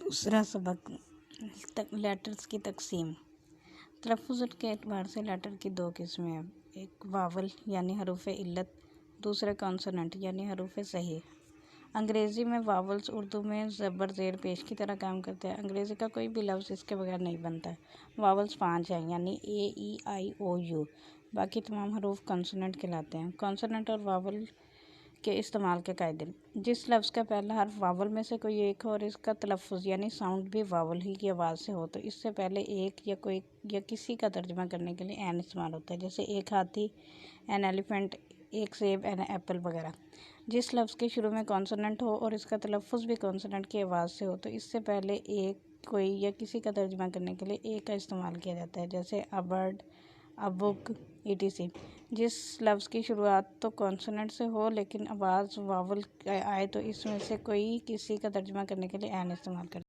دوسرا سبق لیٹرز کی تقسیم۔ تلفظ کے اعتبار سے لیٹر کی دو قسمیں ہیں، ایک واول یعنی حروف علت، دوسرا کانسوننٹ یعنی حروف صحیح۔ انگریزی میں واولز اردو میں زبر زیر پیش کی طرح کام کرتے ہیں۔ انگریزی کا کوئی بھی لفظ اس کے بغیر نہیں بنتا۔ واولز 5 ہیں یعنی اے ای آئی او یو، باقی تمام حروف کانسوننٹ کہلاتے ہیں۔ کانسوننٹ اور واول کے استعمال کے قاعدے۔ جس لفظ کا پہلا حرف واول میں سے کوئی ایک ہو اور اس کا تلفظ یعنی ساؤنڈ بھی واول ہی کی آواز سے ہو تو اس سے پہلے ایک یا کسی کا ترجمہ کرنے کے لیے این استعمال ہوتا ہے، جیسے ایک ہاتھی این ایلیفینٹ، ایک سیب این ایپل وغیرہ۔ جس لفظ کے شروع میں کانسوننٹ ہو اور اس کا تلفظ بھی کانسوننٹ کی آواز سے ہو تو اس سے پہلے ایک، کوئی یا کسی کا ترجمہ کرنے کے لیے ایک کا استعمال کیا جاتا ہے، جیسے a bird, a book etc۔ جس لفظ کی شروعات تو کانسوننٹ سے ہو لیکن آواز واول آئے تو اس میں سے کوئی کسی کا ترجمہ کرنے کے لیے این استعمال کرتا ہے۔